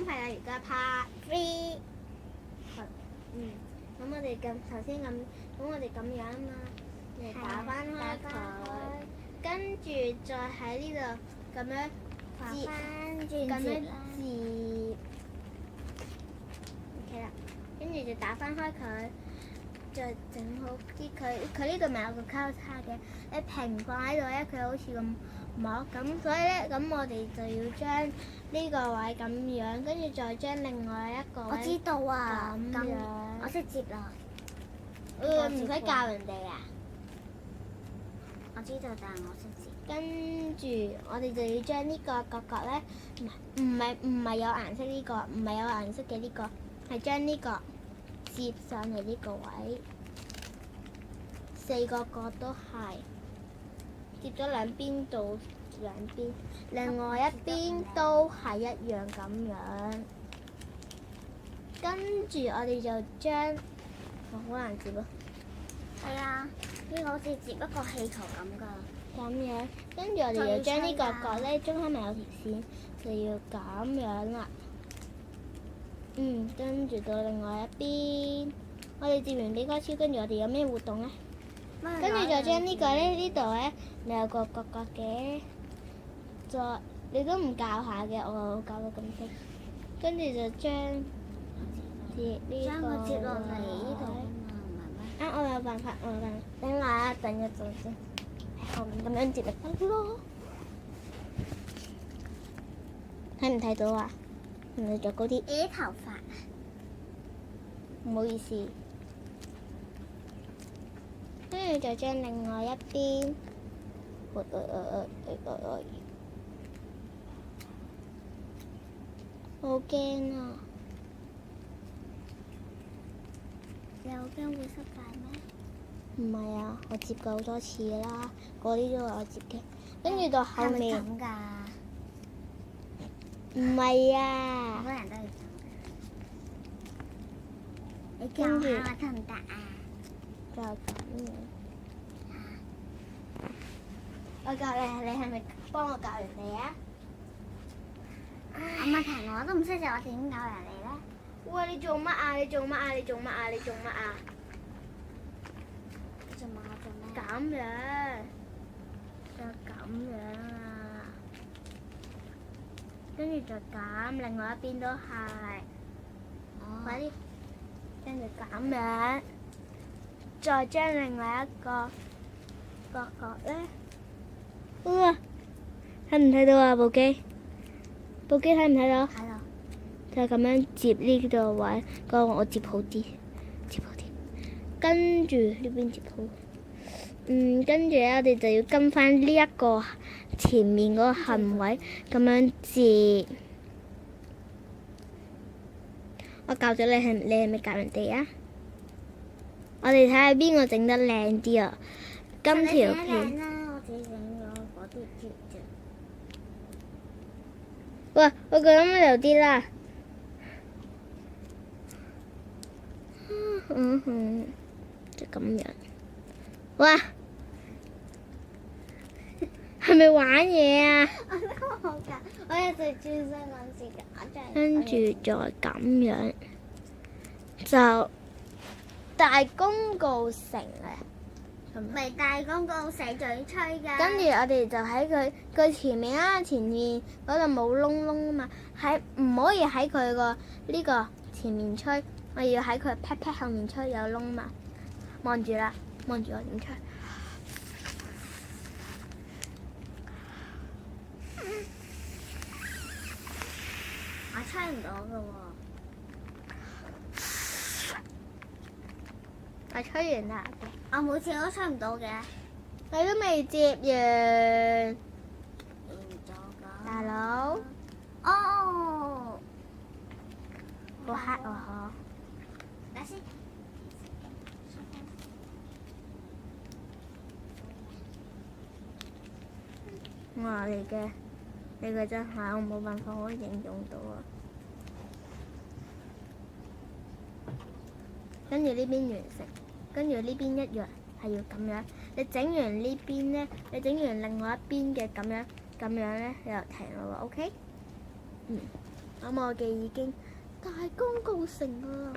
係啦，而家 part 3。咁我哋頭先咁樣啊嘛，你打翻開佢，跟住再喺呢度咁樣畫翻轉咁樣折啦。折 OK 啦，跟住就打翻開佢，再整好啲佢呢度咪有個交叉嘅，你平放喺度咧，佢好似咁膜咁，所以咧咁我哋就要將呢個位咁樣，跟住再將另外一個位我知道啊，咁樣我識接啦。唔使教人哋啊。我知道，但係我識接。跟住我哋就要將呢個角角咧，唔係有顏色呢個，唔係有顏色嘅呢個，係將呢個接上嚟呢個位，四個角都係接咗兩邊到兩邊，另外一邊都係一樣咁樣。跟住我哋就將，好難接啊！係啊，呢個好似接一個氣球咁㗎。咁樣，跟住我哋就將呢個角咧，中間咪有條線，就要咁樣啦。跟住到另外一邊，我哋接完比卡超，跟住我哋有咩活動咧？跟住就將呢個咧，呢度咧，你有個角角嘅，再你都唔教下嘅，我教到咁識。跟住就將接呢將個佢接落嚟呢度位啊嘛，我有辦法，等我啊，等一陣先。喺後面咁樣接咪得咯。睇唔睇到啊？唔係着高啲。你啲頭髮。唔好意思。跟住就將另外一邊，好驚啊！你好驚會失敗咩？唔係啊，我接過好多次啦，嗰啲都係我接嘅。跟住到後面，係咪咁㗎？唔係啊好多。人都係咁㗎。你教下我得唔得啊？就咁樣。我教你，你係咪幫我教人哋啊？我問題我都唔識就我點教人哋咧？喂，你做乜啊？你做乜啊？你做乜啊？你做乜啊？做乜我做咩？咁樣，就咁樣啊！跟住就咁，另外一邊都係，快啲，跟住咁樣，再將另外一個角角咧，哇！睇唔睇到啊？部機睇唔睇到？係咯。就咁樣接呢度位，個我接好啲，跟住呢邊接好。跟住咧，我哋就要跟翻呢一個前面嗰個痕位咁樣接。我教咗你係咪教人哋啊？我哋睇下邊個整得靚啲啊！今條片。我自己整咗嗰啲接啫。喂，我覺得有啲啦。就咁樣。哇！係咪玩嘢啊？我都好㗎，我一直專心揾時間，我真係。跟住再咁樣，就大功告成咧。未大功告成嘴吹㗎。跟住我哋就喺佢前面啦，前面嗰度冇窿窿啊嘛，唔可以喺佢個呢個前面吹，我要喺佢 pat pat 後面吹有窿嘛。望住啦，望住我點吹。我吹唔到㗎喎。我吹完啦。我每次都吹唔到嘅。你都未接完，大佬。哦。好黑喎嗬！等先。哇！你嘅真係我冇辦法可以形容到啊！跟住呢邊完成，跟住呢邊一樣係要咁樣。你整完呢邊咧，你整完另外一邊嘅咁樣咧，你就停咯喎。OK？咁我哋已經大功告成啦。